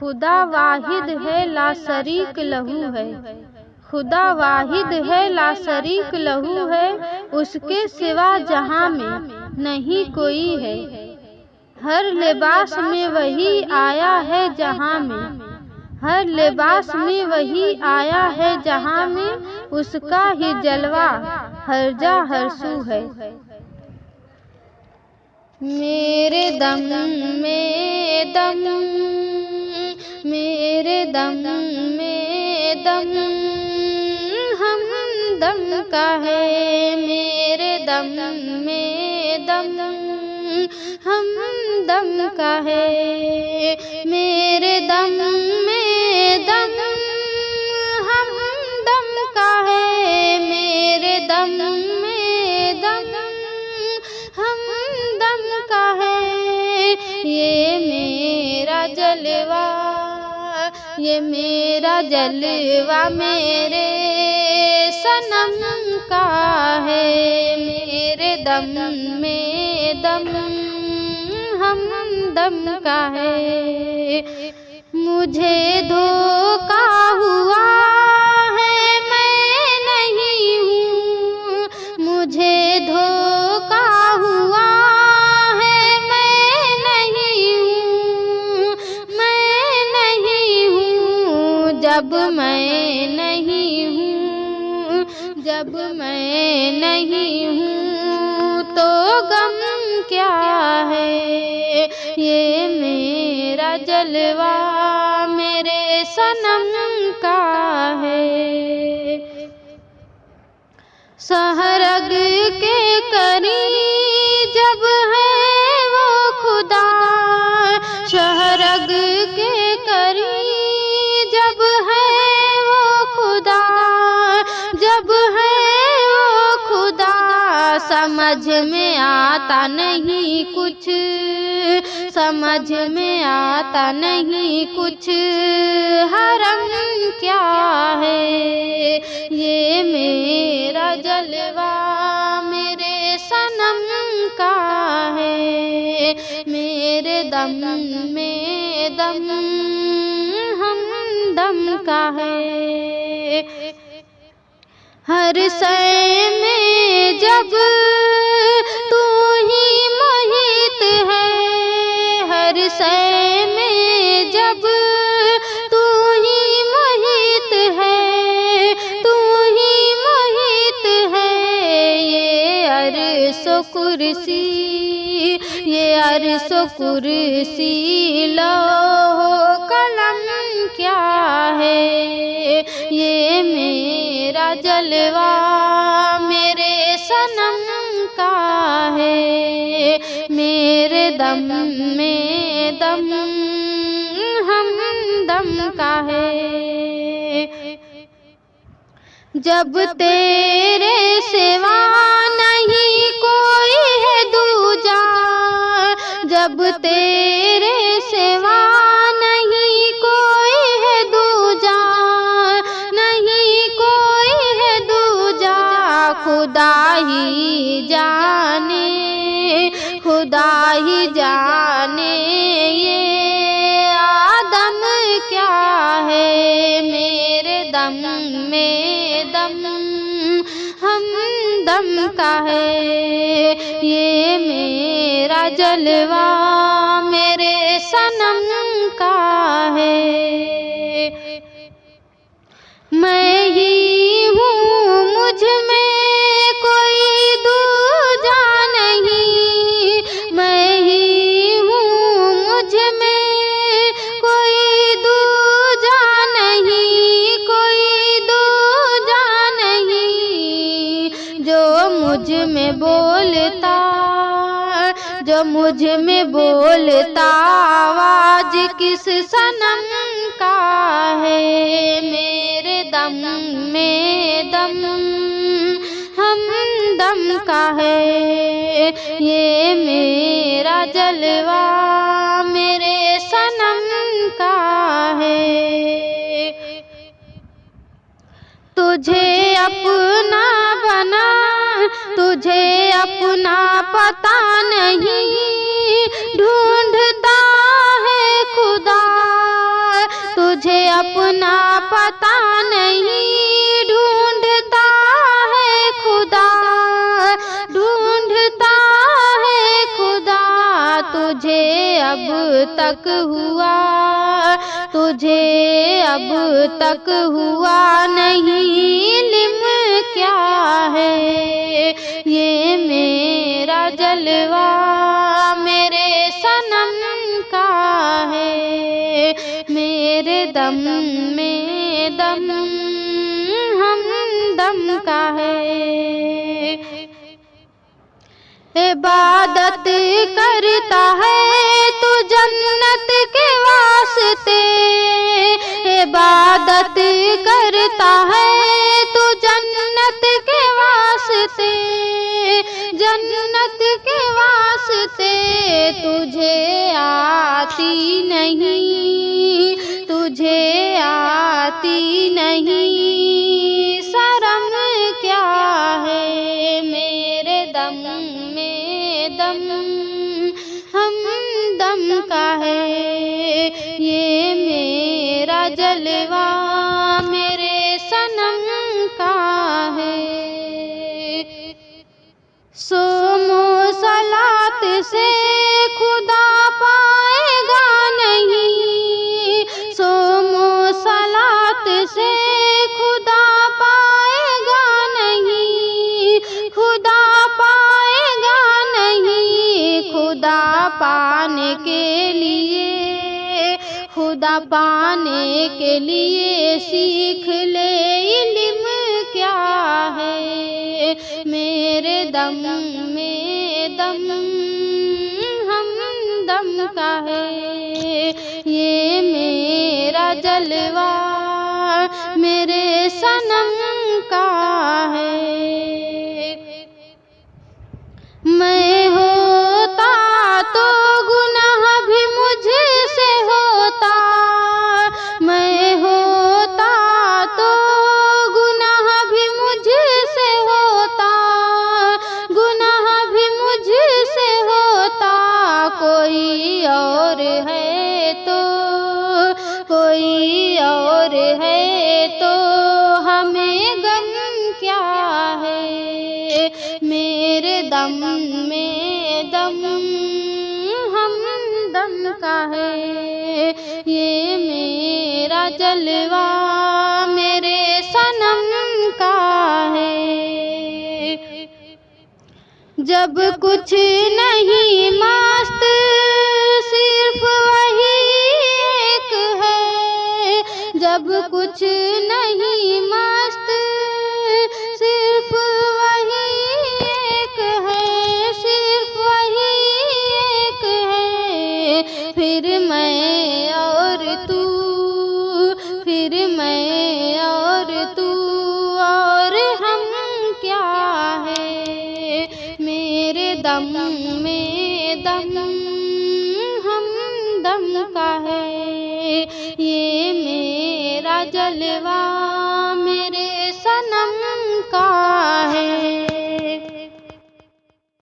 खुदा वाहिद है ला शरीक लहू है। खुदा वाहिद है ला शरीक लहू है, उसके सिवा जहां में नहीं कोई है। हर लिबास में वही आया है जहां में, हर लिबास में वही आया है जहां में, उसका ही जलवा हर जा हर सू है। मेरे दम में दम, मेरे दम में दम हमदम का है। मेरे दम में दम हमदम का है। मेरे दम में दम हमदम का है। मेरे दम में दम हमदम का है। ये मेरा जलवा, ये मेरा जलवा मेरे सनम का है। मेरे दम में दम हमदम का है। मुझे धोखा हुआ है मैं नहीं हूँ, मुझे धोखा हुआ है मैं नहीं हूँ, मैं नहीं हूँ। जब मैं नहीं हूँ, जब मैं नहीं हूँ तो गम क्या है। ये मेरा जलवा मेरे सनम का है। सहरग के करीब जब है वो खुदा, सहरग के करीब जब है वो खुदा, जब है वो खुदा, समझ में आता नहीं कुछ, समझ में आता नहीं कुछ। हरम क्या है। ये मेरा जलवा मेरे सनम का है। मेरे दम में दम हमदम का है। हर शय में जब तू ही मोहित है, हर शय में जब तू ही मोहित है, तू ही मोहित है। ये अर्श कुर्सी, ये अर्श कुर्सी लौह कलम क्या है। ये मेरा जलवा मेरे सनम का है। मेरे दम में दम हमदम का है। जब तेरे सिवा नहीं कोई है दूजा, जब तेरे सिवा नहीं कोई है दूजा, नहीं कोई है दूजा। खुदा ही जाने, खुदा ही जाने ये आदम क्या है। मेरे दम में दम हमदम का है। ये मेरा जलवा मेरे सनम का है। मैं ही हूँ मुझ में कोई दूजा नहीं, मैं ही हूँ मुझ में कोई दूजा नहीं, कोई दूजा नहीं। जो मुझ में बोलता, जो मुझ में बोलता आवाज किस सनम का है। मेरे दम में दम हमदम का है। ये मेरा जलवा मेरे सनम का है। तुझे अपना बना, तुझे अपना पता नहीं, ढूंढता है खुदा अपना पता नहीं ढूंढता है खुदा, ढूंढता है खुदा। तुझे अब तक हुआ, तुझे अब तक हुआ नहीं इल्म क्या है ये मेरा जलवा मेरे सनम का है। मेरे दम में दम हमदम का है। इबादत करता है तू जन्नत के वास्ते, इबादत करता है तू जन्नत के वास्ते, जन्नत के वास्ते। तुझे आती नहीं, तुझे आती नहीं शर्म क्या है मेरे दम में दम हमदम का है। ये मेरा जलवा मेरे सनम का है। सोमो सलात से खुदा पाएगा नहीं, सोमो सलात से खुदा पाएगा नहीं, खुदा पाएगा नहीं। खुदा पाने के लिए, खुदा पाने के लिए सीख ले इल्म क्या है मेरे दम में दम हमदम का है। ये मेरा जलवा मेरे सनम का है। मैं होता तो गुनाह भी मुझसे होता, मैं होता तो गुनाह भी मुझसे होता, गुनाह भी मुझसे होता। कोई और है तो, कोई और है तो हमें गम क्या है मेरे दम में दम हमदम का है। ये मेरा जलवा मेरे सनम का है। जब कुछ नहीं मस्त सिर्फ वही एक है, जब कुछ नहीं मस्त सिर्फ वही एक है, सिर्फ वही एक है। फिर मैं और तू, फिर मैं और तू और हम क्या है मेरे दम में दम हमदम का है। ये मेरा जलवा मेरे